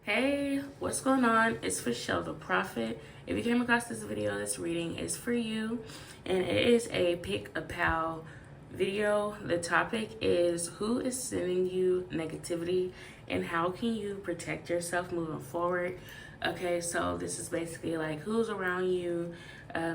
Hey, what's going on? It's Michelle the Prophet. If you came across this video, this reading is for you, and it is a pick a pal video. The topic is who is sending you negativity and how can you protect yourself moving forward. Okay, so this is basically like who's around you,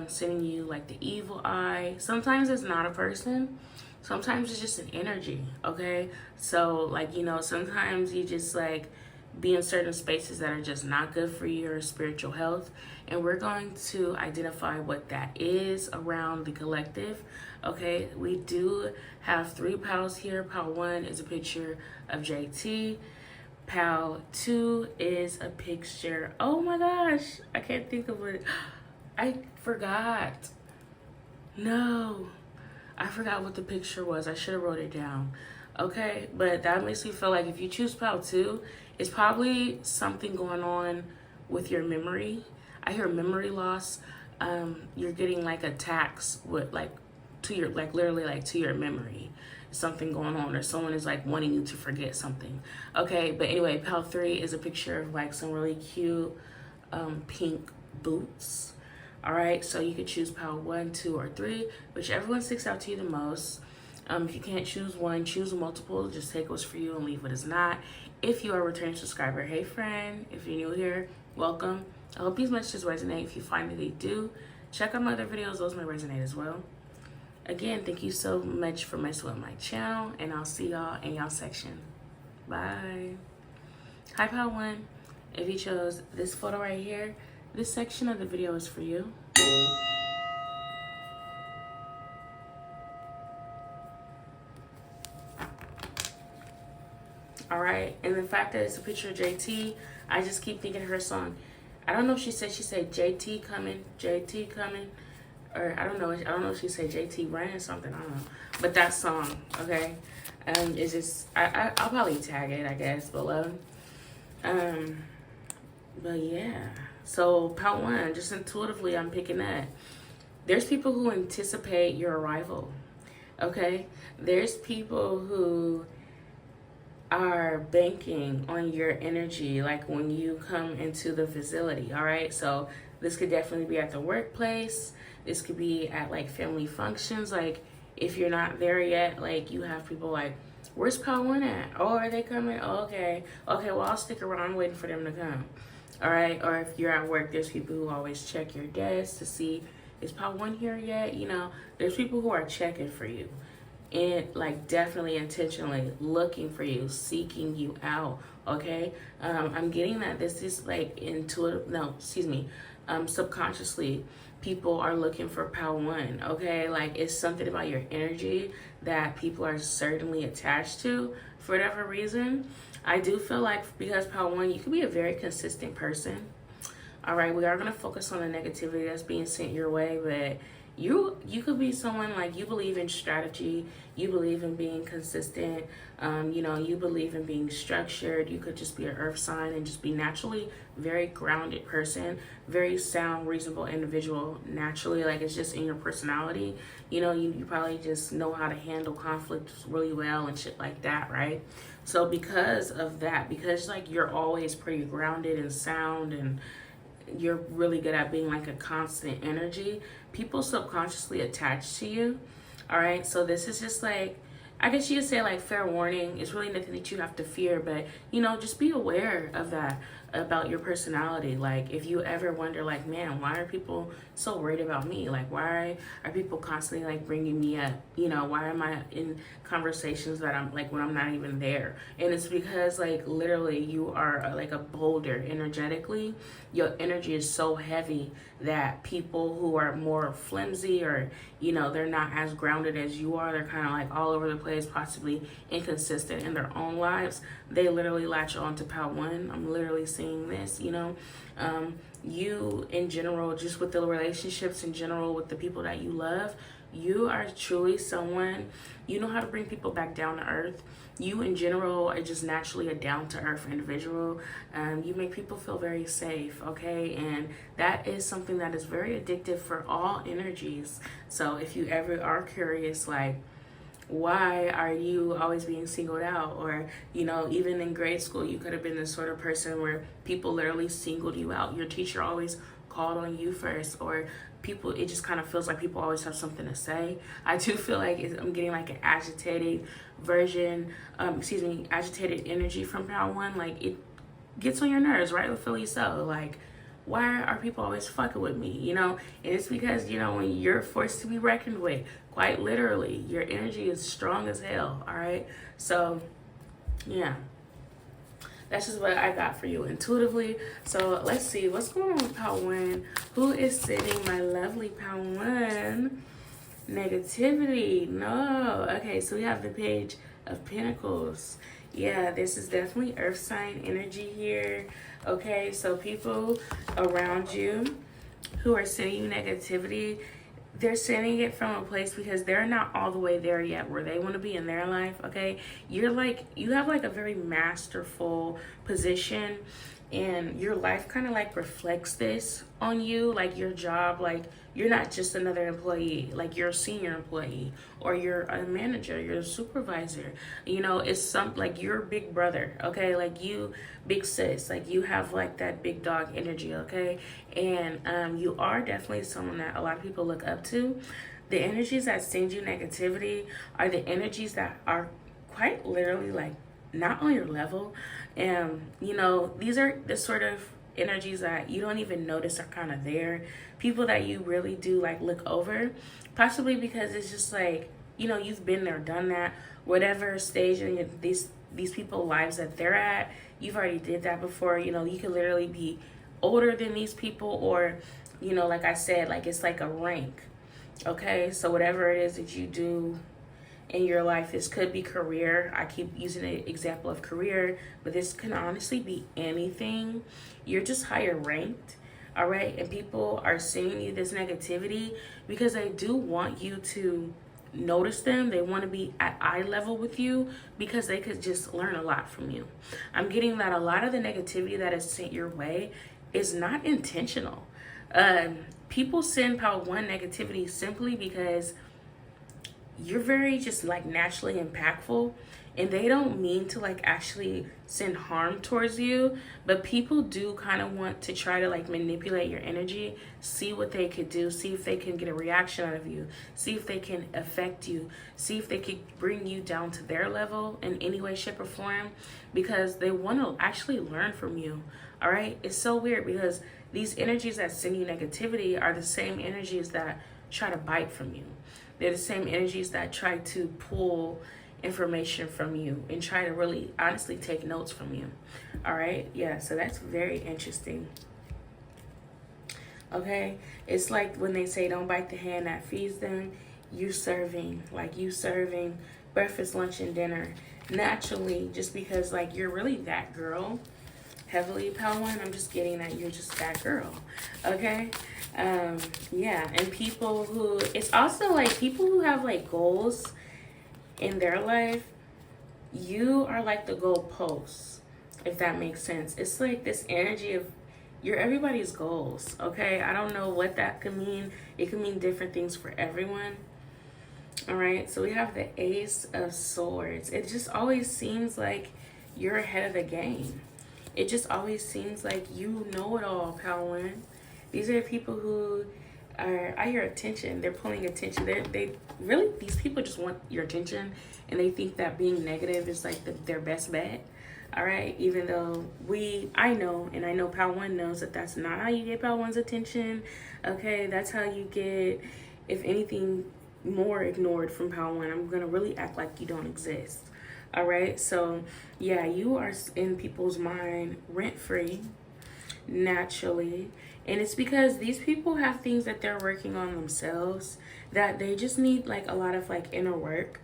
sending you like the evil eye. Sometimes it's not a person. Sometimes it's just an energy, okay? So, like, sometimes you just, like, be in certain spaces that are just not good for your spiritual health. And we're going to identify what that is around the collective, okay? We do have 3 pals here. Pal 1 is a picture of JT. Pal 2 is a picture. Oh my gosh, I can't think of it. I forgot. No. I forgot what the picture was. I should have wrote it down. Okay, but that makes me feel like if you choose pal 2, it's probably something going on with your memory. I hear memory loss. You're getting like attacks with like to your literally like to your memory. Something going on, or someone is like wanting you to forget something. Okay, but anyway, pal 3 is a picture of like some really cute pink boots. All right, so you could choose pal 1, 2, or 3, whichever one sticks out to you the most. If you can't choose one, choose multiple. Just take what's for you and leave what is not. If you are a returning subscriber, hey friend. If you're new here, welcome. I hope these messages resonate. If you find that they do, check out my other videos. Those may resonate as well. Again, thank you so much for messing with my channel, and I'll see y'all in y'all section. Bye. Hi, pal 1. If you chose this photo right here, this section of the video is for you. All right, and the fact that it's a picture of JT, I just keep thinking of her song. I don't know if she said JT coming, or I don't know if she said JT running something, I don't know. But that song, okay, it's just I'll probably tag it, I guess, below. But yeah. So, part 1, just intuitively, I'm picking that. There's people who anticipate your arrival, okay? There's people who are banking on your energy, like when you come into the facility, all right? So, this could definitely be at the workplace. This could be at, like, family functions. Like, if you're not there yet, like, you have people like, where's pal 1 at? Oh, are they coming? Oh, okay. Okay, well, I'll stick around waiting for them to come. All right, or if you're at work, there's people who always check your desk to see, is pal 1 here yet? There's people who are checking for you and like definitely intentionally looking for you, seeking you out, okay? I'm getting that this is like subconsciously, people are looking for pal 1, okay? Like it's something about your energy that people are certainly attached to for whatever reason. I do feel like because pal 1, you can be a very consistent person. All right, we are going to focus on the negativity that's being sent your way, but you could be someone like you believe in strategy, you believe in being consistent, you believe in being structured. You could just be an earth sign and just be naturally very grounded person, very sound, reasonable individual naturally, like it's just in your personality. You probably just know how to handle conflict really well and shit like that, right? So because of that, because like you're always pretty grounded and sound and you're really good at being like a constant energy, people subconsciously attach to you. All right, so this is just like, I guess you could say like fair warning. It's really nothing that you have to fear, but just be aware of that about your personality. Like if you ever wonder like, man, why are people so worried about me? Like why are people constantly like bringing me up? Why am I in conversations that I'm like when I'm not even there? And it's because like literally you are like a boulder energetically. Your energy is so heavy that people who are more flimsy or they're not as grounded as you are, they're kind of like all over the place, possibly inconsistent in their own lives, they literally latch on to pal 1. I'm literally seeing this. You in general, just with the relationships in general with the people that you love, you are truly someone, you know how to bring people back down to earth. You in general are just naturally a down-to-earth individual. You make people feel very safe, okay? And that is something that is very addictive for all energies. So if you ever are curious, like, Why are you always being singled out? Or, you know, even in grade school, you could have been the sort of person where people literally singled you out. Your teacher always called on you first, or people, it just kind of feels like people always have something to say. I do feel like I'm getting like an agitated version, agitated energy from Power One. Like, it gets on your nerves, rightfully so. Like, why are people always fucking with me? You know, and it's because, you know, when you're forced to be reckoned with, quite literally, your energy is strong as hell. All right. So, yeah, that's just what I got for you intuitively. So let's see what's going on with Power One. Who is sending my lovely Power One negativity? No. Okay, so we have the Page of Pentacles. Yeah, this is definitely earth sign energy here. Okay, so people around you who are sending you negativity, they're sending it from a place because they're not all the way there yet where they want to be in their life. Okay, you have like a very masterful position, and your life kind of like reflects this on you. Like your job, like you're not just another employee, like you're a senior employee, or you're a manager, you're a supervisor. You know, it's some like you're big brother. Okay, like you big sis, like you have like that big dog energy. Okay, and you are definitely someone that a lot of people look up to. The energies that send you negativity are the energies that are quite literally like not on your level. And you know, these are the sort of energies that you don't even notice are kind of there. People that you really do like look over, possibly because it's just like, you know, you've been there, done that. Whatever stage in these people's lives that they're at, you've already did that before. You know, you could literally be older than these people, or, you know, like I said, like it's like a rank. Okay, so whatever it is that you do in your life, this could be career. I keep using the example of career, but this can honestly be anything. You're just higher ranked. All right, and people are seeing you this negativity because they do want you to notice them. They want to be at eye level with you because they could just learn a lot from you. I'm getting that a lot of the negativity that is sent your way is not intentional. People send Power One negativity simply because you're very just like naturally impactful, and they don't mean to like actually send harm towards you, but people do kind of want to try to like manipulate your energy, see what they could do, see if they can get a reaction out of you, see if they can affect you, see if they could bring you down to their level in any way, shape, or form, because they want to actually learn from you. All right, it's so weird because these energies that send you negativity are the same energies that try to bite from you. They're the same energies that try to pull information from you and try to really honestly take notes from you. All right, yeah, so that's very interesting. Okay, it's like when they say don't bite the hand that feeds them. You serving breakfast, lunch, and dinner naturally, just because like you're really that girl. Heavily Power One, I'm just getting that you're just that girl. Okay, yeah, and people who, it's also like people who have like goals in their life, you are like the goalposts, if that makes sense. It's like this energy of you're everybody's goals. Okay, I don't know what that could mean. It could mean different things for everyone. All right, so we have the Ace of Swords. It just always seems like you're ahead of the game. It just always seems like you know it all, Power One. These are people who are at your attention. They're pulling attention. They really, these people just want your attention, and they think that being negative is like their best bet. All right, even though I know, and I know Power One knows that that's not how you get Power One's attention. Okay, that's how you get, if anything, more ignored from Power One. I'm gonna really act like you don't exist. All right, so yeah, you are in people's mind rent-free, naturally. And it's because these people have things that they're working on themselves that they just need like a lot of like inner work.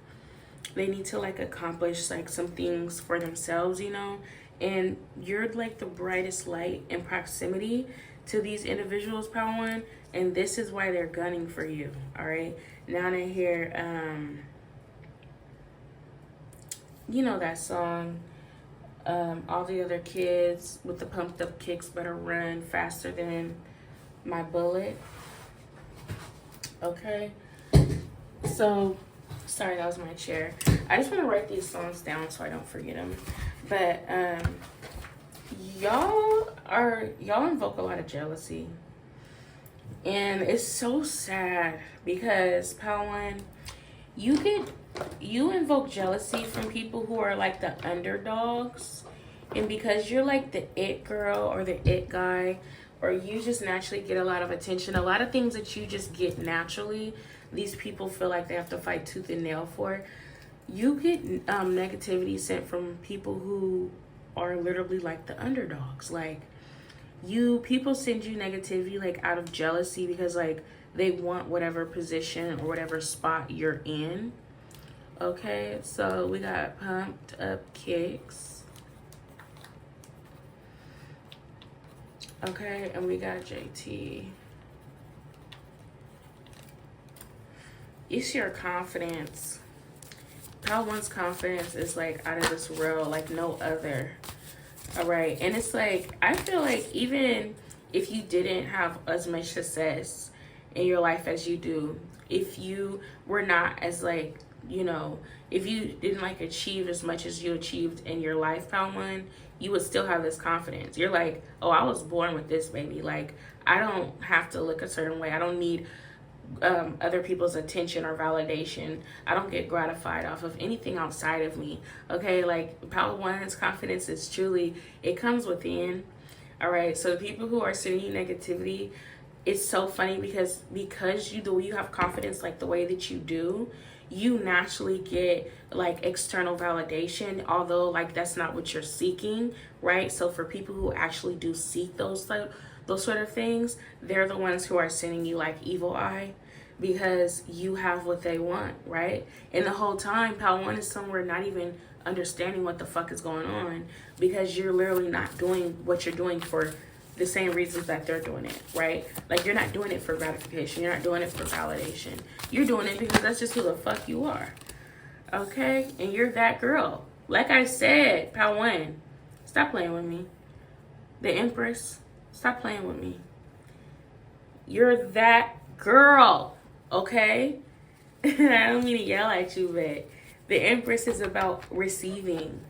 They need to like accomplish like some things for themselves, you know. And you're like the brightest light in proximity to these individuals, Power One. And this is why they're gunning for you, all right? Now they hear, you know that song, all the other kids with the pumped up kicks better run faster than my bullet. Okay, so Sorry, that was my chair. I just want to write these songs down so I don't forget them. But y'all invoke a lot of jealousy, and it's so sad because Pal One, you invoke jealousy from people who are like the underdogs, and because you're like the it girl or the it guy, or you just naturally get a lot of attention, a lot of things that you just get naturally, these people feel like they have to fight tooth and nail for. You get negativity sent from people who are literally like the underdogs. Like, people send you negativity like out of jealousy because like they want whatever position or whatever spot you're in. Okay, so we got pumped up kicks. Okay, and we got JT. It's your confidence. Pal One's confidence is like out of this world, like no other. All right, and it's like, I feel like even if you didn't have as much success in your life as you do, if you were not as like, you know, if you didn't like achieve as much as you achieved in your life, Pal One, you would still have this confidence. You're like, oh, I was born with this, baby. Like, I don't have to look a certain way. I don't need other people's attention or validation. I don't get gratified off of anything outside of me. Okay, like Pal One's confidence is truly, it comes within. All right, so the people who are sending you negativity, it's so funny because you have confidence like the way that you do, you naturally get like external validation, although like that's not what you're seeking, right? So for people who actually do seek those sort of things, they're the ones who are sending you like evil eye because you have what they want, right? And the whole time, Pal One is somewhere not even understanding what the fuck is going on because you're literally not doing what you're doing for the same reasons that they're doing it, right? Like, you're not doing it for gratification. You're not doing it for validation. You're doing it because that's just who the fuck you are, okay? And you're that girl. Like I said, Pal One, stop playing with me. The Empress, stop playing with me. You're that girl, okay? I don't mean to yell at you, but the Empress is about receiving.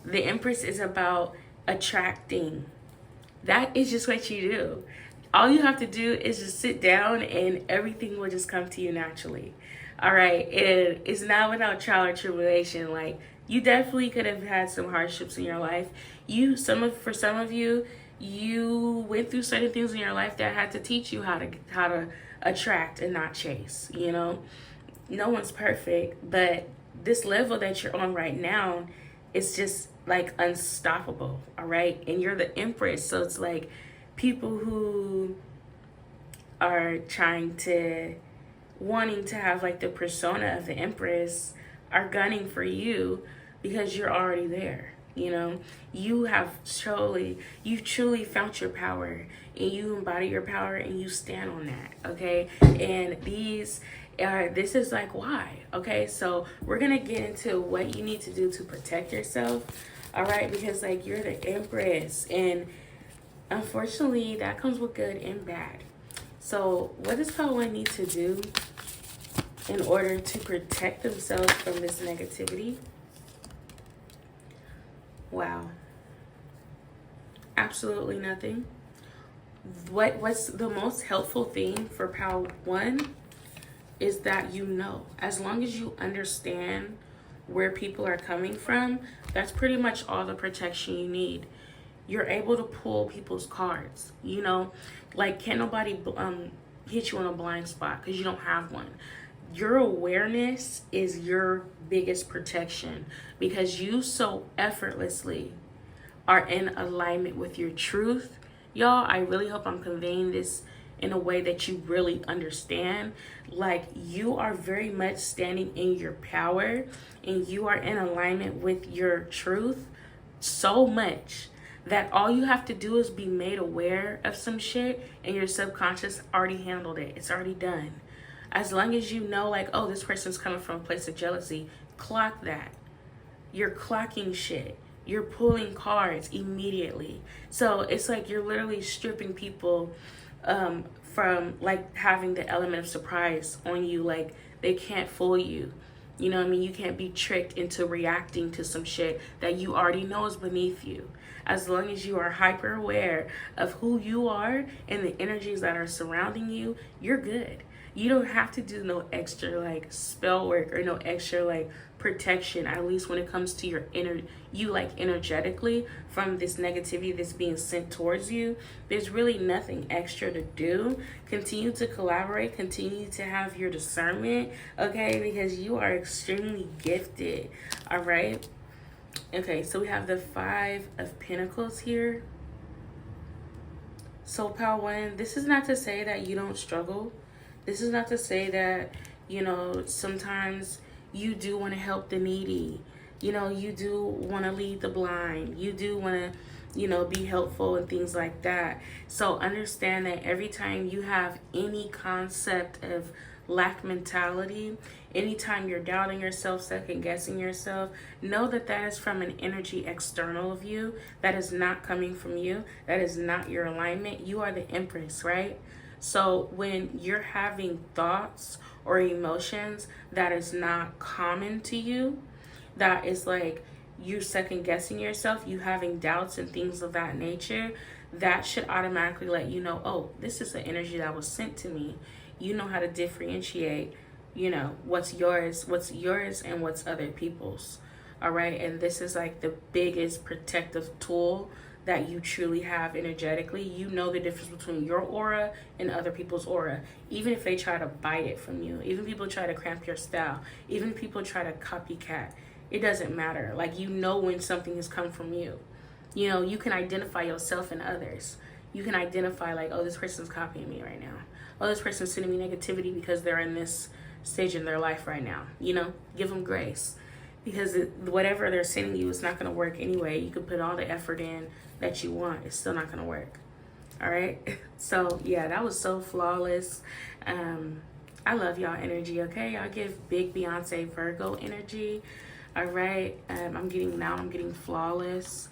The Empress is about attracting. That is just what you do. All you have to do is just sit down and everything will just come to you naturally. All right, it's not without trial or tribulation. Like, you definitely could have had some hardships in your life. For some of you, you went through certain things in your life that had to teach you how to attract and not chase. You know, no one's perfect, but this level that you're on right now is just like unstoppable. All right, and you're the Empress, so it's like people who are wanting to have like the persona of the Empress are gunning for you because you're already there. You know, you truly found your power, and you embody your power, and you stand on that, okay? And this is like why, okay? So we're gonna get into what you need to do to protect yourself, all right? Because like, you're the Empress, and unfortunately that comes with good and bad. So what does Pal One need to do in order to protect themselves from this negativity? Wow. Absolutely nothing. What's the most helpful thing for Pal One is that, you know, as long as you understand where people are coming from, that's pretty much all the protection you need. You're able to pull people's cards, you know, like, can't nobody hit you on a blind spot because you don't have one. Your awareness is your biggest protection because you so effortlessly are in alignment with your truth. Y'all, I really hope I'm conveying this in a way that you really understand. Like, you are very much standing in your power, and you are in alignment with your truth so much that all you have to do is be made aware of some shit, and your subconscious already handled it. It's already done. As long as you know, like, oh, this person's coming from a place of jealousy, clock that. You're clocking shit. You're pulling cards immediately. So it's like you're literally stripping people from like having the element of surprise on you. Like, They can't fool you. You know what I mean? You can't be tricked into reacting to some shit that you already know is beneath you. As long as you are hyper aware of who you are and the energies that are surrounding you, you're good. You don't have to do no extra like spell work or no extra like protection, at least when it comes to your you like energetically from this negativity that's being sent towards you. There's really nothing extra to do. Continue to collaborate, continue to have your discernment, okay, because you are extremely gifted. All right. Okay, so we have the 5 of Pentacles here. So Pal One, this is not to say that you don't struggle. This is not to say that, you know, sometimes you do want to help the needy. You know, you do want to lead the blind. You do want to, you know, be helpful and things like that. So understand that every time you have any concept of lack mentality, anytime you're doubting yourself, second guessing yourself, know that that is from an energy external of you. That is not coming from you. That is not your alignment. You are the Empress, right? So when you're having thoughts or emotions that is not common to you, that is like you second guessing yourself, you having doubts and things of that nature, that should automatically let you know, oh, this is an energy that was sent to me. You know how to differentiate, you know, what's yours and what's other people's. All right. And this is like the biggest protective tool that you truly have energetically. You know the difference between your aura and other people's aura. Even if they try to bite it from you, even people try to cramp your style, even people try to copycat, it doesn't matter. Like, you know when something has come from you. You know, you can identify yourself and others. You can identify like, oh, this person's copying me right now. Oh, this person's sending me negativity because they're in this stage in their life right now. You know, give them grace. Because whatever they're sending you, it's not going to work anyway. You could put all the effort in that you want. It's still not going to work. All right. So, yeah, that was so flawless. I love y'all energy, okay? Y'all give big Beyonce Virgo energy. All right. I'm getting flawless.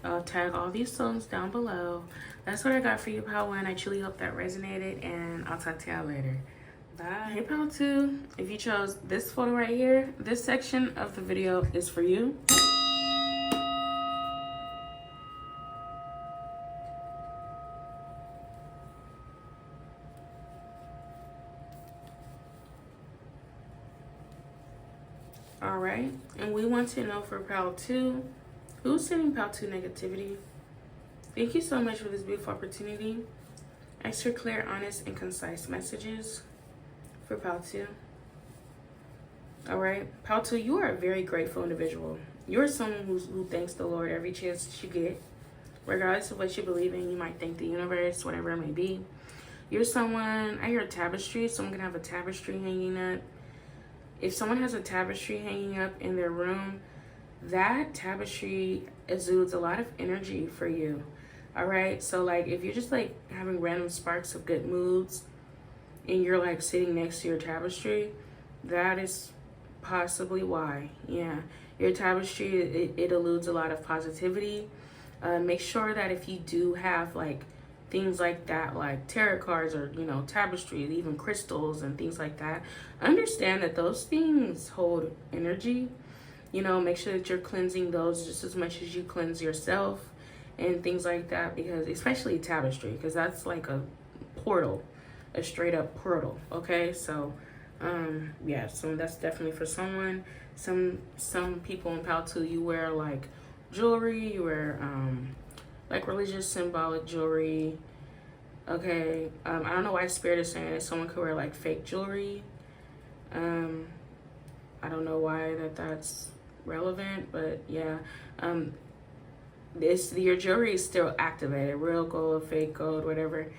I'll tag all these songs down below. That's what I got for you, Pal One. I truly hope that resonated, and I'll talk to y'all later. Bye. Hey Pal 2, if you chose this photo right here, this section of the video is for you. All right, and we want to know for Pal 2, who's sending Pal 2 negativity? Thank you so much for this beautiful opportunity. Extra clear, honest, and concise messages for Pal 2. All right, Pal 2, you are a very grateful individual. You're someone who thanks the Lord every chance that you get. Regardless of what you believe in, you might thank the universe, whatever it may be. You're someone, I hear a tapestry, someone can have a tapestry hanging up. If someone has a tapestry hanging up in their room, that tapestry exudes a lot of energy for you. All right, so like if you're just like having random sparks of good moods, and you're like sitting next to your tapestry, that is possibly why. Yeah, your tapestry, it eludes a lot of positivity. Make sure that if you do have like things like that, like tarot cards or, you know, tapestry, even crystals and things like that, understand that those things hold energy. You know, make sure that you're cleansing those just as much as you cleanse yourself and things like that, because especially tapestry, because that's like a portal, a straight up portal. Okay, so yeah, so that's definitely for someone. Some people in Pal 2, you wear like jewelry, you wear like religious symbolic jewelry. Okay, I don't know why Spirit is saying that someone could wear like fake jewelry. I don't know why that's relevant, but yeah, your jewelry is still activated, real gold, fake gold, whatever.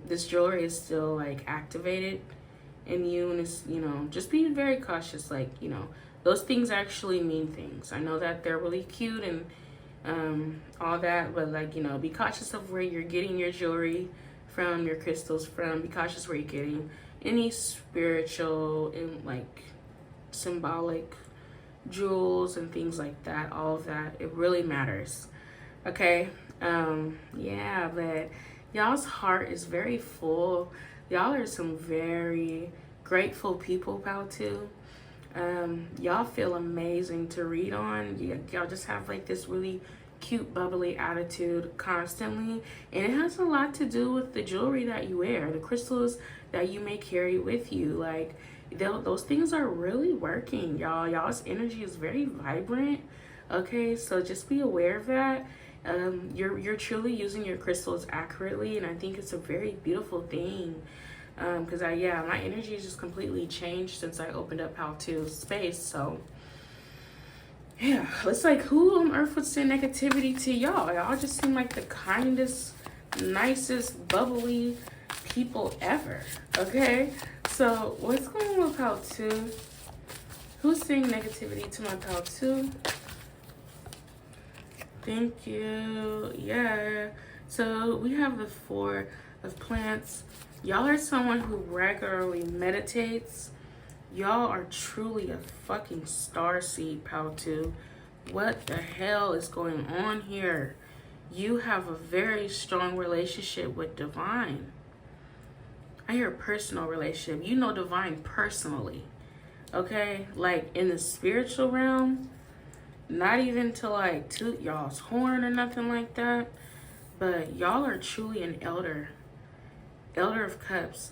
This jewelry is still like activated in you, and it's, you know, just be very cautious. Like, you know, those things actually mean things. I know that they're really cute and all that, but like, you know, be cautious of where you're getting your jewelry from, your crystals from. Be cautious where you're getting any spiritual and like symbolic jewels and things like that. All of that, it really matters. Okay, yeah, but y'all's heart is very full. Y'all are some very grateful people, pal, too. Y'all feel amazing to read on. Y'all just have like this really cute, bubbly attitude constantly, and it has a lot to do with the jewelry that you wear, the crystals that you may carry with you. Like, those things are really working, y'all. Y'all's energy is very vibrant. Okay, so just be aware of that. You're truly using your crystals accurately, and I think it's a very beautiful thing. Because my energy has just completely changed since I opened up How To space. So yeah, it's like, who on earth would send negativity to y'all? Y'all just seem like the kindest, nicest, bubbly people ever. Okay, so what's going on with How To? Who's sending negativity to my How To? Thank you. Yeah. So we have the Four of Plants. Y'all are someone who regularly meditates. Y'all are truly a fucking starseed, pal, too. What the hell is going on here? You have a very strong relationship with divine. I hear personal relationship. You know divine personally. Okay? Like in the spiritual realm, not even to like toot y'all's horn or nothing like that, but y'all are truly an elder of Cups.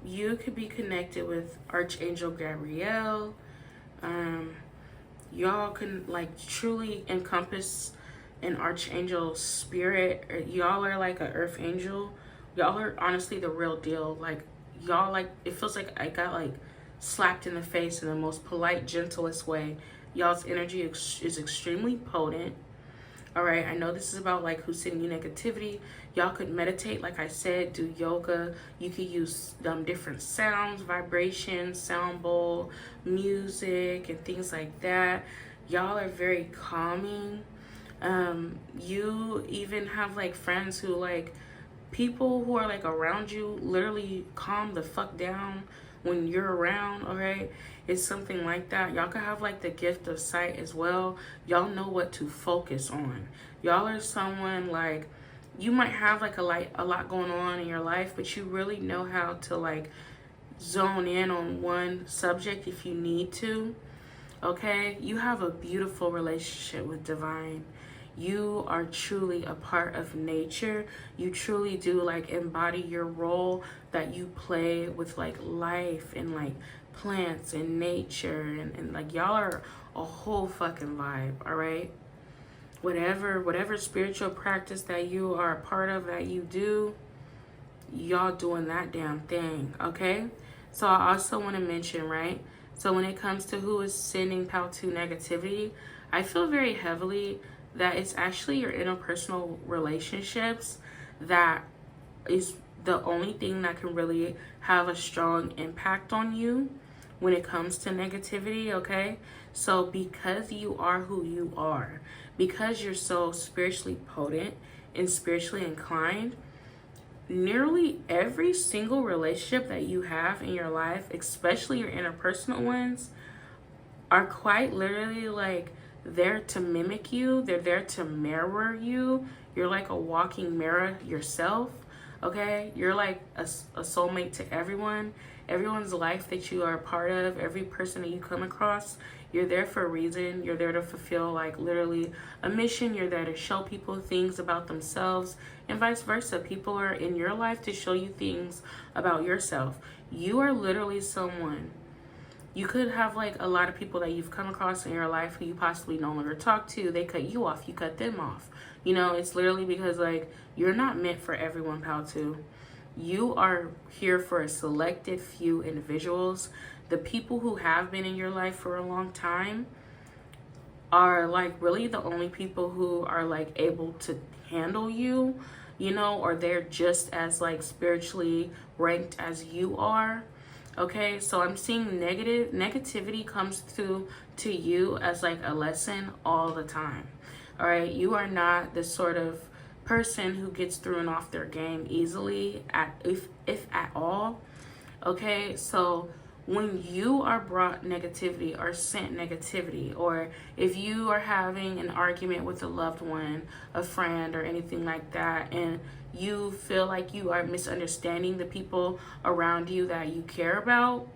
You could be connected with Archangel Gabriel. Y'all can like truly encompass an archangel spirit. Y'all are like an earth angel. Y'all are honestly the real deal. Like, y'all, like, it feels like I got like slapped in the face in the most polite, gentlest way. Y'all's energy is extremely potent. All right, I know this is about like who's sending you negativity. Y'all could meditate, like I said, do yoga. You could use different sounds, vibrations, sound bowl, music, and things like that. Y'all are very calming. You even have like friends who like, people who are like around you literally calm the fuck down when you're around. All right, it's something like that. Y'all could have like the gift of sight as well. Y'all know what to focus on. Y'all are someone like, you might have like a lot going on in your life, but you really know how to like zone in on one subject if you need to. Okay, you have a beautiful relationship with divine. You are truly a part of nature. You truly do like embody your role that you play with like life and like plants and nature, and like y'all are a whole fucking vibe. All right, whatever spiritual practice that you are a part of, that you do, y'all doing that damn thing. Okay, so I also want to mention, right, so when it comes to who is sending Pal to negativity, I feel very heavily that it's actually your interpersonal relationships that is the only thing that can really have a strong impact on you when it comes to negativity. Okay, so because you are who you are, because you're so spiritually potent and spiritually inclined, nearly every single relationship that you have in your life, especially your interpersonal ones, are quite literally like there to mimic you. They're there to mirror you. You're like a walking mirror yourself. Okay, you're like a soulmate to everyone's life that you are a part of. Every person that you come across, you're there for a reason. You're there to fulfill like literally a mission. You're there to show people things about themselves, and vice versa. People are in your life to show you things about yourself. You are literally someone. You could have like a lot of people that you've come across in your life who you possibly no longer talk to. They cut you off, you cut them off. You know, it's literally because like you're not meant for everyone, pal, too. You are here for a selected few individuals. The people who have been in your life for a long time are like really the only people who are like able to handle you, you know, or they're just as like spiritually ranked as you are. Okay, so I'm seeing negativity comes to you as like a lesson all the time. All right, you are not the sort of person who gets thrown off their game easily, if at all. Okay, so when you are brought negativity or sent negativity, or if you are having an argument with a loved one, a friend, or anything like that, and you feel like you are misunderstanding the people around you that you care about,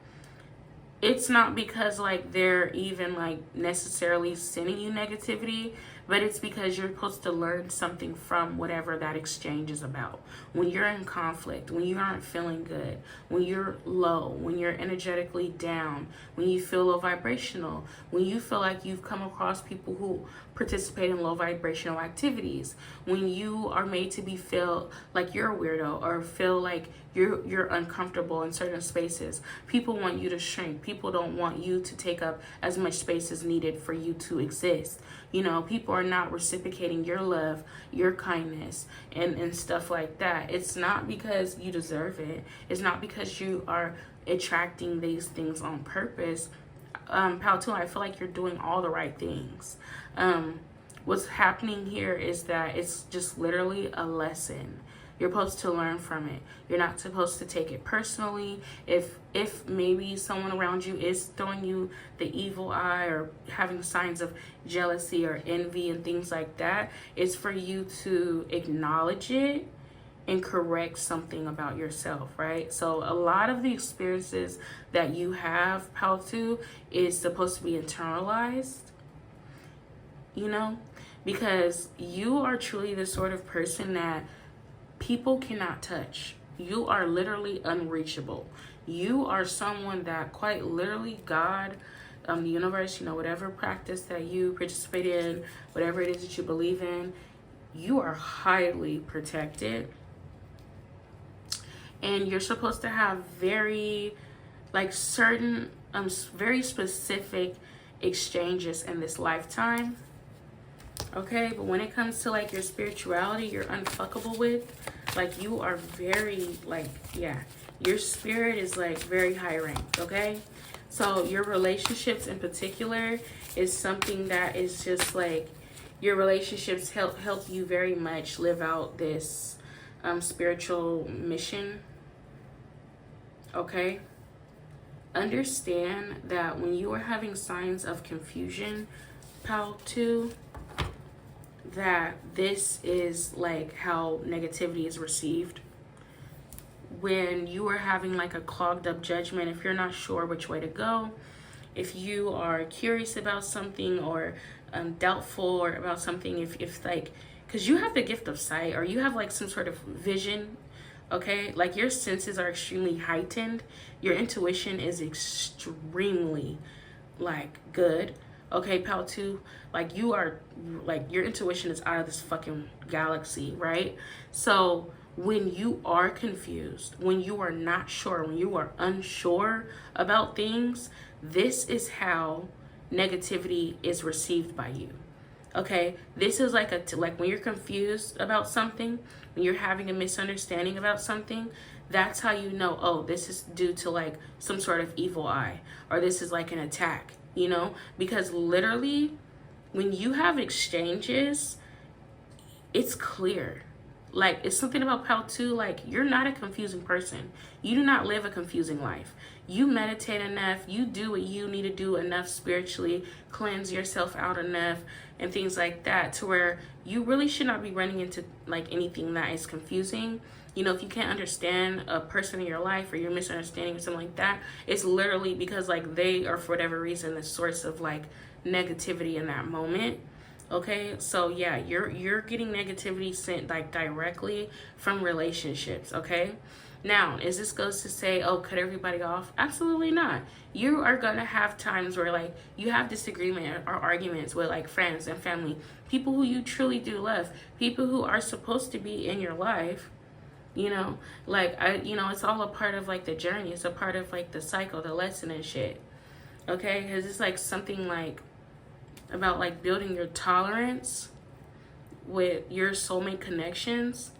it's not because like they're even like necessarily sending you negativity, but it's because you're supposed to learn something from whatever that exchange is about. When you're in conflict, when you aren't feeling good, when you're low, when you're energetically down, when you feel low vibrational, when you feel like you've come across people who participate in low vibrational activities, when you are made to be feel like you're a weirdo or feel like you're uncomfortable in certain spaces. People want you to shrink. People don't want you to take up as much space as needed for you to exist. You know, people are not reciprocating your love, your kindness, and stuff like that. It's not because you deserve it. It's not because you are attracting these things on purpose. Paltoon, I feel like you're doing all the right things. What's happening here is that it's just literally a lesson. You're supposed to learn from it. You're not supposed to take it personally. If maybe someone around you is throwing you the evil eye or having signs of jealousy or envy and things like that, it's for you to acknowledge it and correct something about yourself, right? So a lot of the experiences that you have, Paltu, is supposed to be internalized, you know, because you are truly the sort of person that people cannot touch. You are literally unreachable. You are someone that quite literally God, the universe, you know, whatever practice that you participate in, whatever it is that you believe in, you are highly protected. And you're supposed to have very, like, certain, very specific exchanges in this lifetime. Okay, but when it comes to like your spirituality, you're unfuckable with, like, you are very, like, yeah, your spirit is like very high ranked. Okay, so your relationships in particular is something that is just like, your relationships help you very much live out this spiritual mission. Okay, understand that when you are having signs of confusion, Pal 2, that this is like how negativity is received. When you are having like a clogged up judgment, if you're not sure which way to go, if you are curious about something or doubtful or about something, if like, because you have the gift of sight or you have like some sort of vision, okay, like your senses are extremely heightened, your intuition is extremely like good. Okay, Pal 2, like you are, like your intuition is out of this fucking galaxy, right? So when you are confused, when you are not sure, when you are unsure about things, this is how negativity is received by you. Okay, this is like like when you're confused about something, when you're having a misunderstanding about something, that's how you know, oh, this is due to like some sort of evil eye, or this is like an attack. You know, because literally when you have exchanges, it's clear. Like, it's something about Pal 2, like, you're not a confusing person. You do not live a confusing life. You meditate enough, you do what you need to do enough spiritually, cleanse yourself out enough and things like that, to where you really should not be running into like anything that is confusing. You know, if you can't understand a person in your life or you're misunderstanding or something like that, it's literally because like they are, for whatever reason, the source of like negativity in that moment. Okay, so yeah, you're getting negativity sent like directly from relationships. Okay, now is this goes to say, oh, cut everybody off? Absolutely not. You are gonna have times where like you have disagreement or arguments with like friends and family, people who you truly do love, people who are supposed to be in your life. You know, like, you know, it's all a part of like the journey. It's a part of like the cycle, the lesson and shit. Okay, because it's like something like about like building your tolerance with your soulmate connections.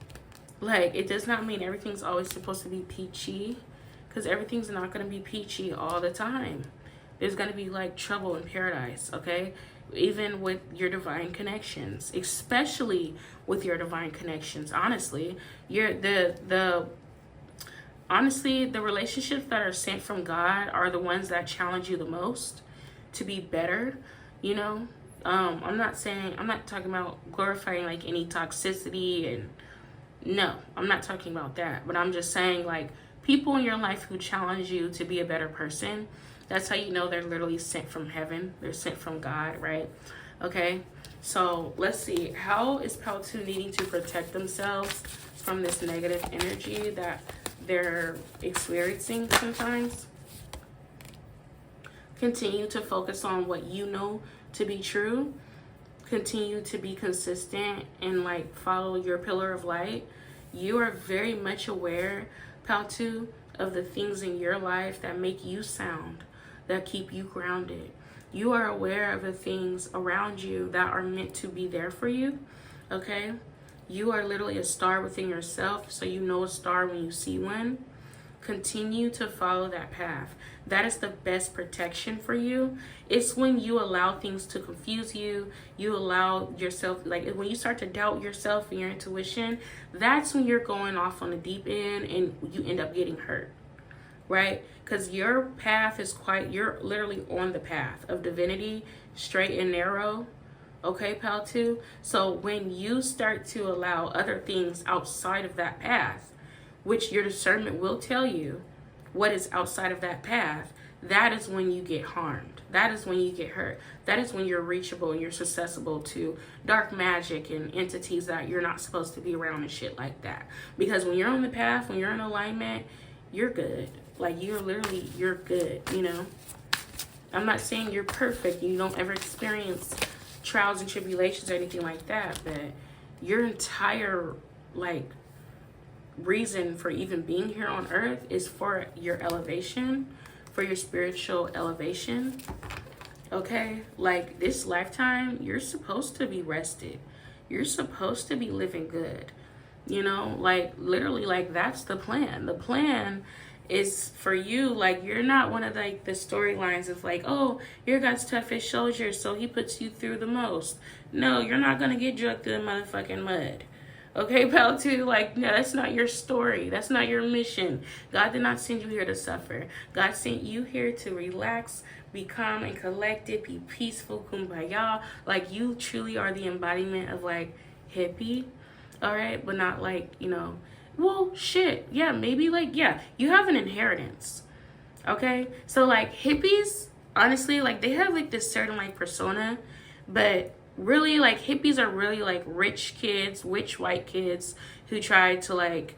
Like, it does not mean everything's always supposed to be peachy, because everything's not going to be peachy all the time. There's going to be like trouble in paradise. Okay, even with your divine connections, especially with your divine connections. Honestly, honestly, the relationships that are sent from God are the ones that challenge you the most to be better. You know, I'm not talking about glorifying like any toxicity and No, I'm not talking about that. But I'm just saying, like, people in your life who challenge you to be a better person, that's how you know they're literally sent from heaven. They're sent from God, right? Okay, so let's see. How is Pal2 needing to protect themselves from this negative energy that they're experiencing sometimes? Continue to focus on what you know to be true. Continue to be consistent and like follow your pillar of light. You are very much aware, Pal2, of the things in your life that make you sound, that keep you grounded. You are aware of the things around you that are meant to be there for you, okay? You are literally a star within yourself, so you know a star when you see one. Continue to follow that path. That is the best protection for you. It's when you allow things to confuse you, you allow yourself, like when you start to doubt yourself and your intuition, that's when you're going off on the deep end and you end up getting hurt, right? Because your path is you're literally on the path of divinity, straight and narrow. Okay, Pal2? So when you start to allow other things outside of that path, which your discernment will tell you what is outside of that path, that is when you get harmed. That is when you get hurt. That is when you're reachable and you're susceptible to dark magic and entities that you're not supposed to be around and shit like that. Because when you're on the path, when you're in alignment, you're good. Like, you're good, you know? I'm not saying you're perfect. You don't ever experience trials and tribulations or anything like that, but your entire, like, reason for even being here on earth is for your elevation, for your spiritual elevation. Okay, like this lifetime, you're supposed to be rested. You're supposed to be living good. You know, like literally, like that's the plan. The plan is for you. Like, you're not one of like the storylines of like, oh, you're God's toughest soldier, so he puts you through the most. No, you're not gonna get drugged through the motherfucking mud. Okay, Pal2, like, no, that's not your story. That's not your mission. God did not send you here to suffer. God sent you here to relax, be calm and collected, be peaceful, kumbaya. Like, you truly are the embodiment of, like, hippie, all right? But not, like, you know, well, shit, yeah, maybe, like, yeah, you have an inheritance, okay? So, like, hippies, honestly, like, they have, like, this certain, like, persona, but really, like, hippies are really like rich kids, rich white kids who tried to like,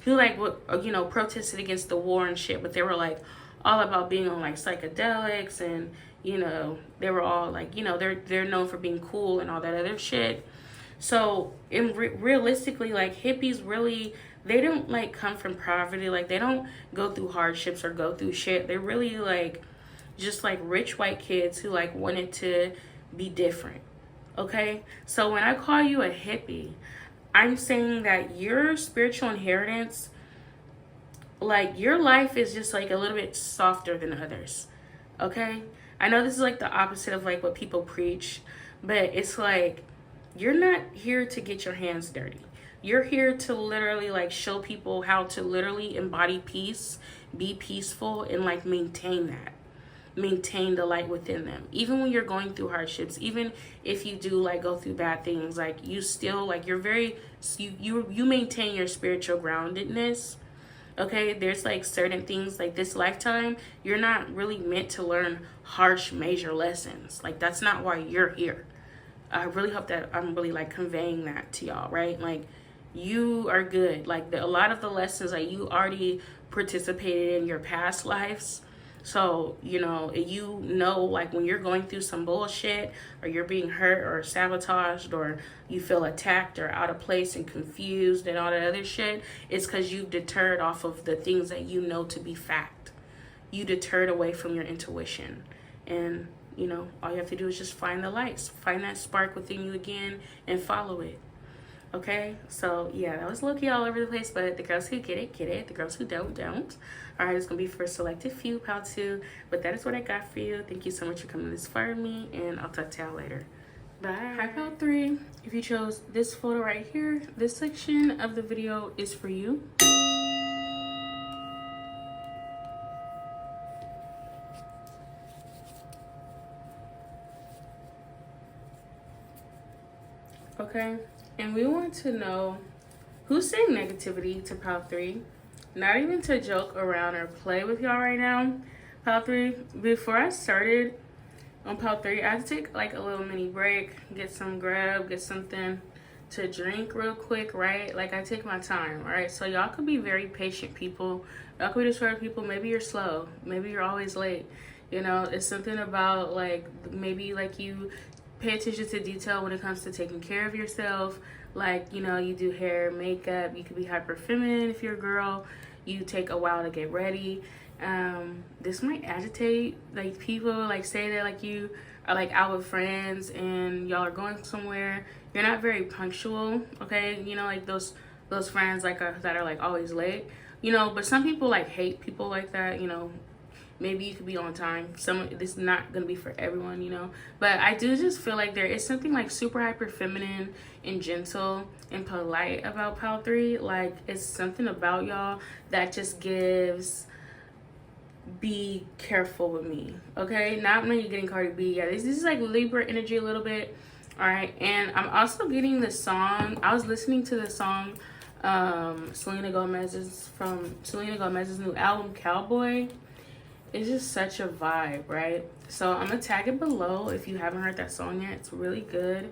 you know, protested against the war and shit, but they were like all about being on like psychedelics, and you know, they were all like, you know, they're known for being cool and all that other shit. So realistically, like, hippies really, they don't like come from poverty. Like, they don't go through hardships or go through shit. They're really like just like rich white kids who like wanted to be different. Okay, so when I call you a hippie, I'm saying that your spiritual inheritance, like, your life is just like a little bit softer than others. Okay, I know this is like the opposite of like what people preach, but it's like, you're not here to get your hands dirty. You're here to literally like show people how to literally embody peace, be peaceful, and like maintain the light within them. Even when you're going through hardships, even if you do like go through bad things, like you still like, you're very, you maintain your spiritual groundedness. Okay, there's like certain things like this lifetime, you're not really meant to learn harsh major lessons. Like, that's not why you're here. I really hope that I'm really like conveying that to y'all, right? Like, you are good. Like, a lot of the lessons that you already participated in your past lives. So, you know, like when you're going through some bullshit, or you're being hurt or sabotaged, or you feel attacked or out of place and confused and all that other shit, it's because you've deterred off of the things that you know to be fact. You deterred away from your intuition. And, you know, all you have to do is just find the lights, find that spark within you again and follow it. Okay, so yeah, that was low-key all over the place, but the girls who get it. The girls who don't. All right, it's gonna be for a selected few, Pal2, but that is what I got for you. Thank you so much for coming this far with me, and I'll talk to y'all later. Bye. Hi, Pal3. If you chose this photo right here, this section of the video is for you. Okay, and we want to know who's saying negativity to pile 3? Not even to joke around or play with y'all right now. Pile 3, before I started on pile 3, I had to take like a little mini break, get some grub, get something to drink real quick, right? Like I take my time, right? So y'all could be very patient people. Y'all could be the sort of people, maybe you're slow, maybe you're always late. You know, it's something about like maybe like you pay attention to detail when it comes to taking care of yourself. Like, you know, you do hair, makeup, you could be hyper feminine if you're a girl. You take a while to get ready. This might agitate like people, like say that like you are like out with friends and y'all are going somewhere. You're not very punctual, okay? You know, like those friends like that are like always late, you know. But some people like hate people like that, you know. Maybe you could be on time. This is not gonna be for everyone, you know. But I do just feel like there is something like super hyper feminine and gentle and polite about pile 3. Like it's something about y'all that just gives, be careful with me, okay? Not when you're getting Cardi B. Yeah, this is like Libra energy a little bit. All right, and I'm also getting the song. I was listening to the song Selena Gomez's new album Cowboy. It's just such a vibe, right? So I'm gonna tag it below if you haven't heard that song yet. It's really good.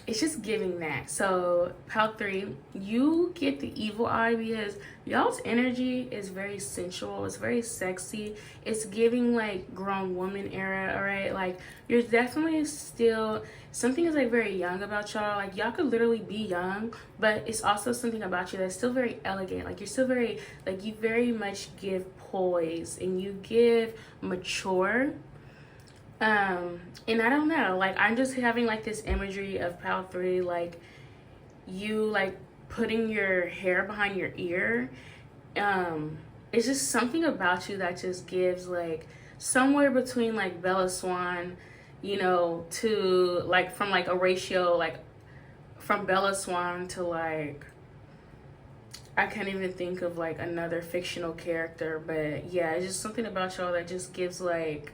It's just giving that. So pile 3, you get the evil eye because y'all's energy is very sensual. It's very sexy. It's giving like grown woman era. All right, like you're definitely still, something is like very young about y'all. Like y'all could literally be young, but it's also something about you that's still very elegant. Like you're still very, like you very much give poise and you give mature. And I don't know, like I'm just having like this imagery of pile 3, like you like putting your hair behind your ear. It's just something about you that just gives like somewhere between like Bella Swan, you know, to like from like a ratio like from Bella Swan to like, I can't even think of like another fictional character, but yeah, it's just something about y'all that just gives like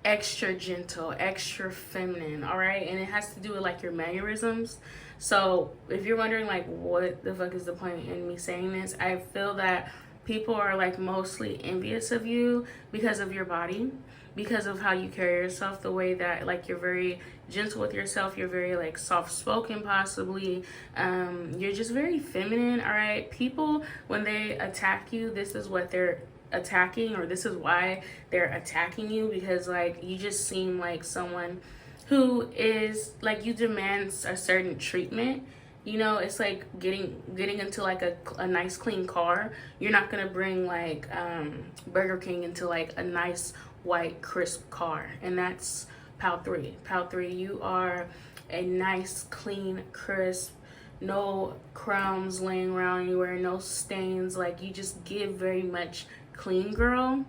extra gentle, extra feminine, all right? And it has to do with like your mannerisms. So if you're wondering like what the fuck is the point in me saying this, I feel that people are like mostly envious of you because of your body, because of how you carry yourself, the way that like you're very gentle with yourself, you're very like soft-spoken possibly, you're just very feminine, all right? People, when they attack you, this is what they're attacking, or this is why they're attacking you, because like you just seem like someone who is like, you demand a certain treatment. You know, it's like getting into like a nice clean car. You're not gonna bring like Burger King into like a nice white crisp car, and that's pile 3. Pile 3, you are a nice clean crisp, no crumbs laying around anywhere, no stains. Like you just give very much clean girl,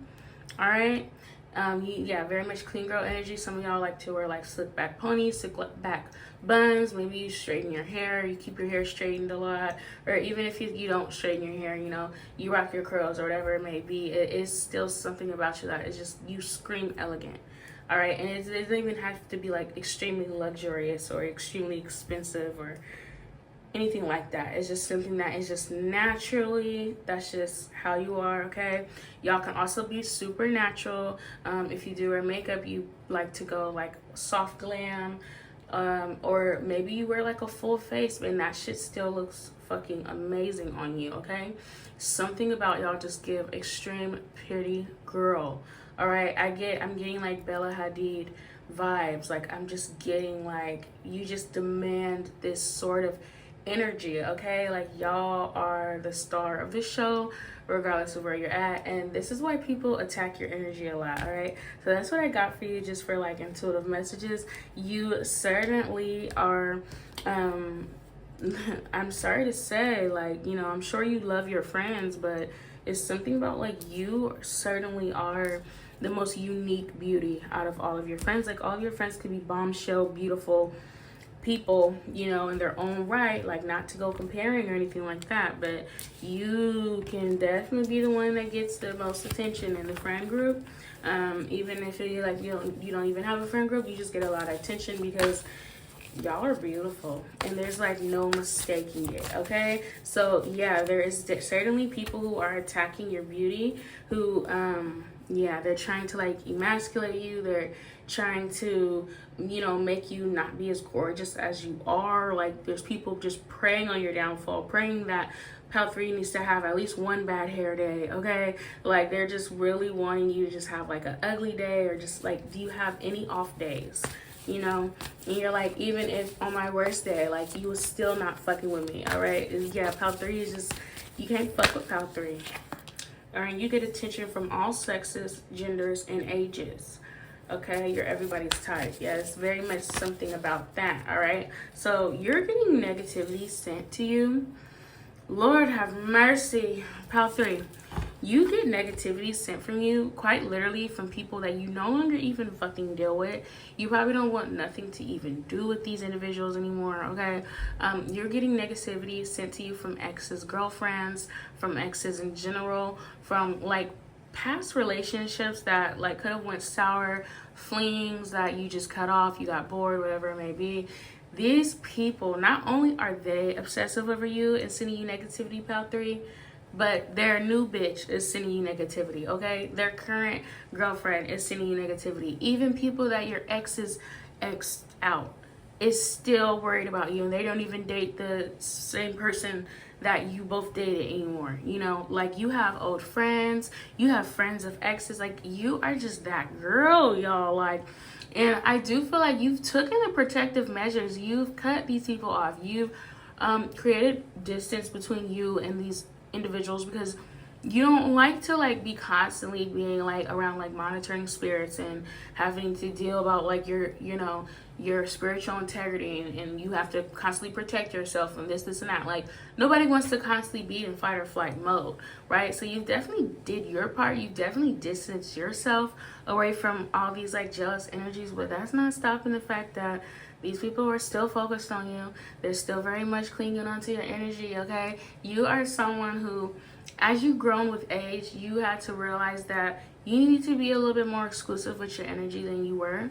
all right? Yeah, very much clean girl energy. Some of y'all like to wear like slick back ponies, slick back buns. Maybe you straighten your hair, you keep your hair straightened a lot, or even if you don't straighten your hair, you know, you rock your curls or whatever it may be. It is still something about you that is just, you scream elegant, all right? And it doesn't even have to be like extremely luxurious or extremely expensive or anything like that. It's just something that is just naturally, that's just how you are, okay? Y'all can also be super natural. If you do wear makeup, you like to go like soft glam, or maybe you wear like a full face, and that shit still looks fucking amazing on you, okay? Something about y'all just give extreme pretty girl, all right? I'm getting like Bella Hadid vibes. Like I'm just getting like, you just demand this sort of energy, okay? Like y'all are the star of the show regardless of where you're at, and this is why people attack your energy a lot, all right? So that's what I got for you, just for like intuitive messages. You certainly are I'm sorry to say, like, you know, I'm sure you love your friends, but it's something about like, you certainly are the most unique beauty out of all of your friends. Like all of your friends could be bombshell beautiful people, you know, in their own right, like not to go comparing or anything like that, but you can definitely be the one that gets the most attention in the friend group. Even if you like, you don't even have a friend group, you just get a lot of attention because y'all are beautiful, and there's like no mistaking it. Okay, so yeah, there is certainly people who are attacking your beauty, who yeah, they're trying to like emasculate you. They're trying to, you know, make you not be as gorgeous as you are. Like, there's people just preying on your downfall, praying that Pal 3 needs to have at least one bad hair day, okay? Like, they're just really wanting you to just have like an ugly day, or just like, do you have any off days? You know, and you're like, even if on my worst day, like, you was still not fucking with me, all right? Yeah, Pal 3 is just, you can't fuck with Pal 3. All right, you get attention from all sexes, genders, and ages. Okay, you're everybody's type. Yeah, it's very much something about that. All right, so you're getting negativity sent to you. Lord have mercy. Pal 3, you get negativity sent from you, quite literally, from people that you no longer even fucking deal with. You probably don't want nothing to even do with these individuals anymore, okay? You're getting negativity sent to you from exes, girlfriends, from exes in general, from like past relationships that like could have went sour, flings that you just cut off, you got bored, whatever it may be. These people, not only are they obsessive over you and sending you negativity, Pal 3, but their new bitch is sending you negativity, okay? Their current girlfriend is sending you negativity. Even people that your exes exed out is still worried about you, and they don't even date the same person that you both dated anymore. You know, like, you have old friends, you have friends of exes. Like, you are just that girl, y'all. Like, and I do feel like you've taken the protective measures. You've cut these people off. You've created distance between you and these individuals, because you don't like to like be constantly being like around like monitoring spirits and having to deal about like your, you know, your spiritual integrity, and you have to constantly protect yourself from this and that. Like, nobody wants to constantly be in fight or flight mode, right? So you definitely did your part. You definitely distanced yourself away from all these like jealous energies, but that's not stopping the fact that these people are still focused on you. They're still very much clinging onto your energy, okay? You are someone who, as you've grown with age, you had to realize that you need to be a little bit more exclusive with your energy than you were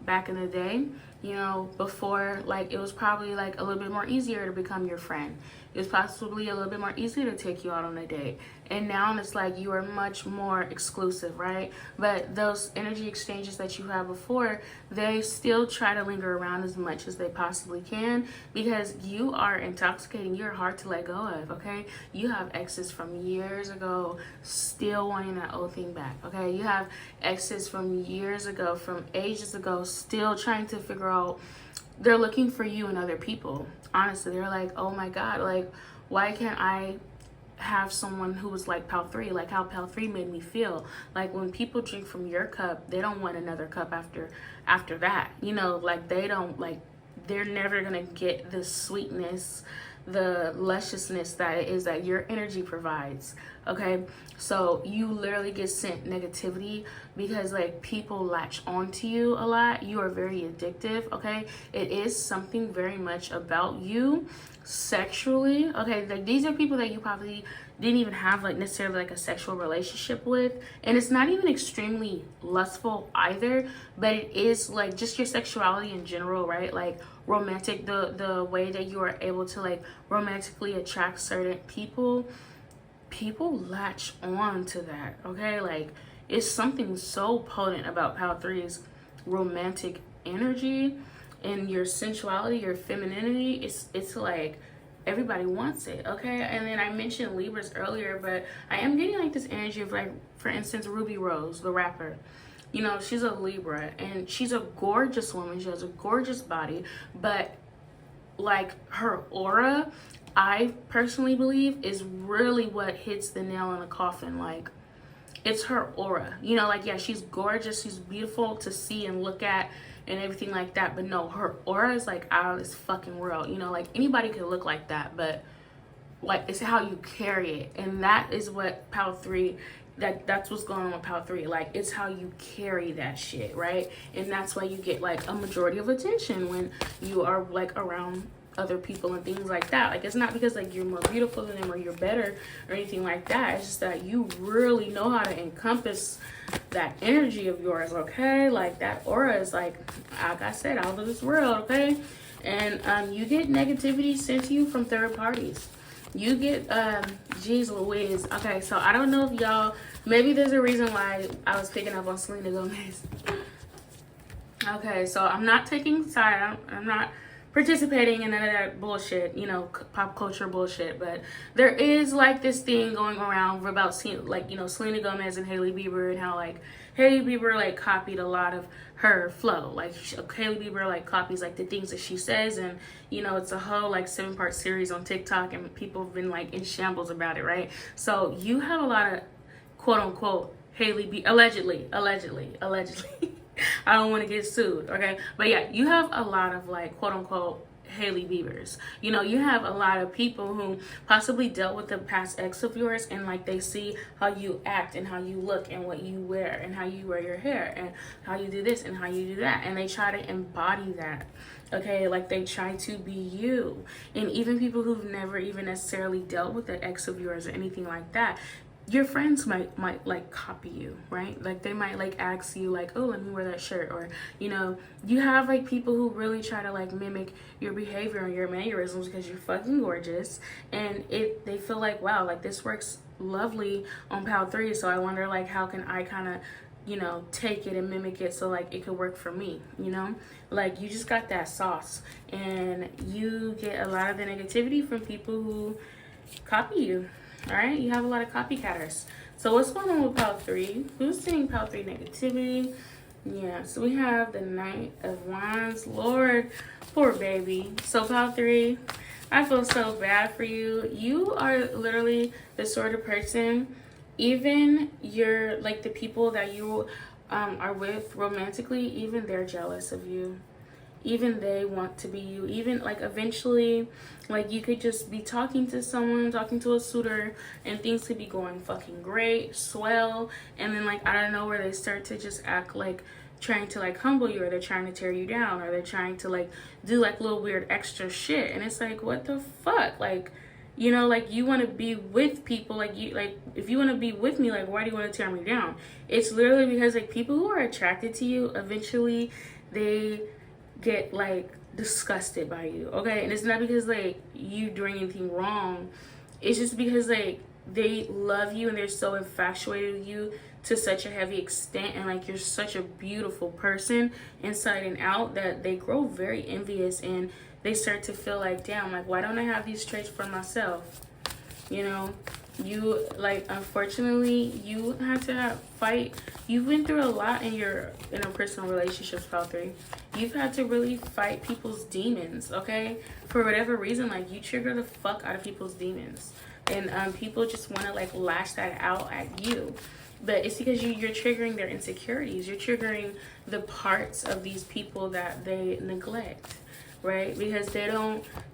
back in the day. You know, before, like, it was probably like a little bit more easier to become your friend. It was possibly a little bit more easier to take you out on a date. And now it's like you are much more exclusive, right? But those energy exchanges that you had before, they still try to linger around as much as they possibly can, because you are intoxicating. You're hard to let go of, okay? You have exes from years ago still wanting that old thing back, okay? You have exes from years ago, from ages ago, still trying to figure out, they're looking for you and other people. Honestly, they're like, oh my God, like, why can't I have someone who was like Pal 3, like how Pal 3 made me feel? Like, when people drink from your cup, they don't want another cup after that. You know, like, they don't, like, they're never gonna get the sweetness, the lusciousness that it is that your energy provides, okay? So you literally get sent negativity because like people latch onto you a lot. You are very addictive, okay? It is something very much about you sexually, okay? Like, these are people that you probably didn't even have like necessarily like a sexual relationship with, and it's not even extremely lustful either, but it is like just your sexuality in general, right? Like romantic, the way that you are able to like romantically attract certain people latch on to that, okay? Like, it's something so potent about Pal 3's romantic energy and your sensuality, your femininity. It's like everybody wants it, okay? And then I mentioned Libras earlier, but I am getting like this energy of like, for instance, Ruby Rose, the rapper. You know, she's a Libra, and she's a gorgeous woman. She has a gorgeous body, but like her aura, I personally believe, is really what hits the nail in the coffin. Like, it's her aura, you know, like, yeah, she's gorgeous, she's beautiful to see and look at and everything like that, but no, her aura is like out of this fucking world. You know, like, anybody could look like that, but like, it's how you carry it. And that is what Pal 3, that's what's going on with Pal 3. Like, it's how you carry that shit, right? And that's why you get like a majority of attention when you are like around other people and things like that. Like, it's not because like you're more beautiful than them or you're better or anything like that. It's just that you really know how to encompass that energy of yours, okay? Like, that aura is like I said, out of this world, okay? And you get negativity sent to you from third parties. You get geez Louise. Okay, so I don't know if y'all, maybe there's a reason why I was picking up on Selena Gomez. Okay, so I'm not taking side. I'm not participating in none of that bullshit, you know, pop culture bullshit. But there is like this thing going around about seeing, like, you know, Selena Gomez and Hailey Bieber, and how like Hailey Bieber like copied a lot of her flow. Like, Hailey Bieber like copies like the things that she says, and you know, it's a whole like 7-part series on TikTok, and people have been like in shambles about it, right? So you have a lot of quote unquote Hailey Bieber, allegedly. I don't want to get sued, okay? But yeah, you have a lot of like quote unquote Hailey Biebers. You know, you have a lot of people who possibly dealt with the past ex of yours, and like they see how you act and how you look and what you wear and how you wear your hair and how you do this and how you do that, and they try to embody that. Okay, like they try to be you. And even people who've never even necessarily dealt with the ex of yours or anything like that, your friends might like copy you, right? Like they might like ask you like, oh, let me wear that shirt. Or, you know, you have like people who really try to like mimic your behavior and your mannerisms because you're fucking gorgeous, and they feel like, wow, like this works lovely on Pal 3, so I wonder like how can I kind of, you know, take it and mimic it so like it could work for me, you know? Like, you just got that sauce, and you get a lot of the negativity from people who copy you. All right, you have a lot of copycatters. So what's going on with Pal 3? Who's seeing Pal 3 negativity? Yeah, so we have the Knight of Wands. Lord, poor baby. So Pal 3, I feel so bad for you. You are literally the sort of person, even you're like the people that you are with romantically, even they're jealous of you. Even they want to be you. Even like eventually, like you could just be talking to someone, talking to a suitor, and things could be going fucking great, swell, and then like out of nowhere they start to just act like trying to like humble you, or they're trying to tear you down, or they're trying to like do like little weird extra shit, and it's like, what the fuck? Like, you know, like you want to be with people, like you, like if you want to be with me, like why do you want to tear me down? It's literally because like people who are attracted to you, eventually they get like disgusted by you, okay? And it's not because like you doing anything wrong, it's just because like they love you and they're so infatuated with you to such a heavy extent, and like you're such a beautiful person inside and out, that they grow very envious, and they start to feel like, damn, like why don't I have these traits for myself? You know, you like, unfortunately you had to fight. You've been through a lot in your interpersonal relationships, Pal 3. You've had to really fight people's demons, okay? For whatever reason, like you trigger the fuck out of people's demons, and people just want to like lash that out at you. But it's because you're triggering their insecurities. You're triggering the parts of these people that they neglect, right? Because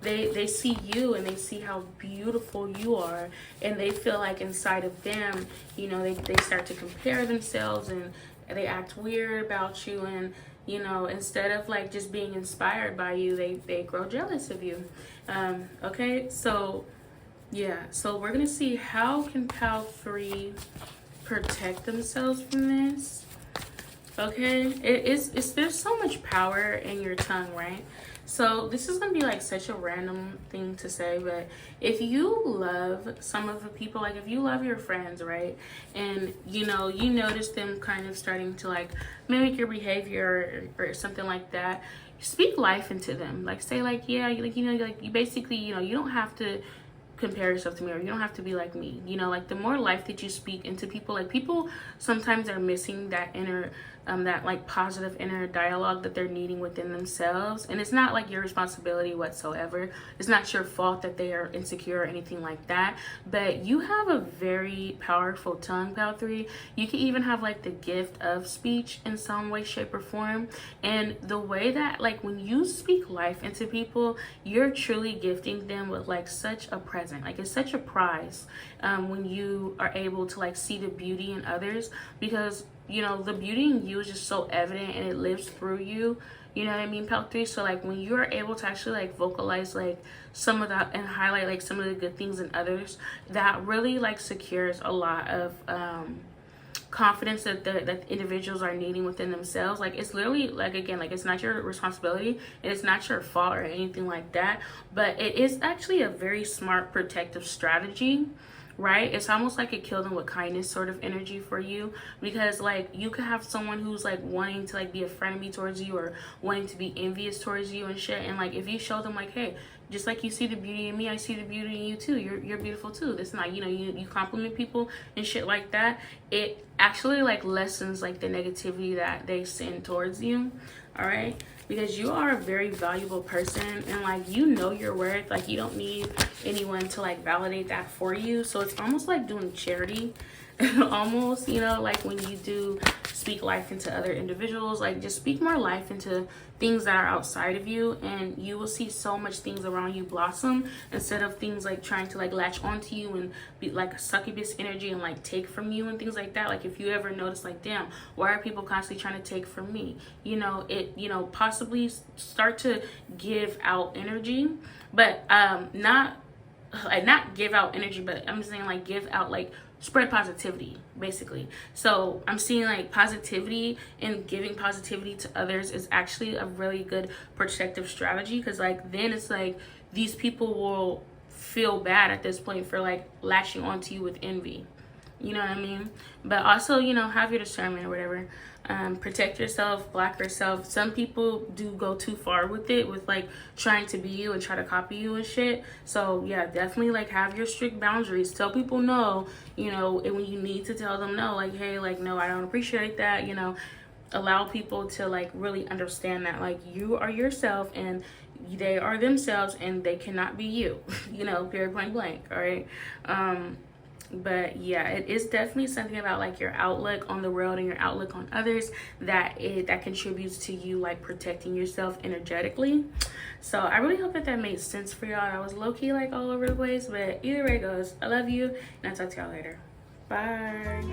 they see you and they see how beautiful you are, and they feel like inside of them, you know, they start to compare themselves, and they act weird about you, and you know, instead of like just being inspired by you, they grow jealous of you. Okay, so yeah, so we're gonna see how can Pal 3 protect themselves from this. Okay, there's so much power in your tongue, right? So this is gonna be like such a random thing to say, but if you love some of the people, like if you love your friends, right, and you know, you notice them kind of starting to like mimic your behavior, or something like that, speak life into them. Like say like, yeah, like, you know, like you basically, you know, you don't have to compare yourself to me, or you don't have to be like me, you know, like the more life that you speak into people, like people sometimes are missing that inner that like positive inner dialogue that they're needing within themselves. And it's not like your responsibility whatsoever. It's not your fault that they are insecure or anything like that, but you have a very powerful tongue, Pal 3. You can even have like the gift of speech in some way, shape, or form. And the way that like when you speak life into people, you're truly gifting them with like such a present. Like it's such a prize when you are able to like see the beauty in others, because you know, the beauty in you is just so evident and it lives through you. You know what I mean, Pal 3? So like when you're able to actually like vocalize like some of that and highlight like some of the good things in others, that really like secures a lot of confidence that that individuals are needing within themselves. Like it's literally like, again, like it's not your responsibility and it's not your fault or anything like that, but it is actually a very smart protective strategy, right? It's almost like a kill them with kindness sort of energy for you, because like you could have someone who's like wanting to like be a frenemy towards you or wanting to be envious towards you and shit, and like if you show them like, hey, just like you see the beauty in me, I see the beauty in you too. You're beautiful too. That's not, you know, you compliment people and shit like that. It actually like lessens like the negativity that they send towards you. All right, because you are a very valuable person and like you know your worth. Like you don't need anyone to like validate that for you. So it's almost like doing charity. Almost, you know, like when you do speak life into other individuals, like just speak more life into things that are outside of you, and you will see so much things around you blossom, instead of things like trying to like latch onto you and be like a succubus energy and like take from you and things like that. Like if you ever notice like, damn, why are people constantly trying to take from me, you know, it, you know, possibly start to give out energy, but not give out energy, but I'm saying like give out, like spread positivity basically. So I'm seeing like positivity and giving positivity to others is actually a really good protective strategy, because like then it's like these people will feel bad at this point for like lashing onto you with envy, you know what I mean? But also, you know, have your discernment or whatever. Protect yourself, block yourself. Some people do go too far with it, with like trying to be you and try to copy you and shit. So yeah, definitely like have your strict boundaries. Tell people no, you know, and when you need to tell them no, like, hey, like, no, I don't appreciate that, you know. Allow people to like really understand that like you are yourself and they are themselves and they cannot be you, you know, period, point blank. All right. But yeah, it is definitely something about like your outlook on the world and your outlook on others that contributes to you like protecting yourself energetically. So I really hope that made sense for y'all. I was low-key like all over the place, but either way it goes, I love you and I'll talk to y'all later. Bye.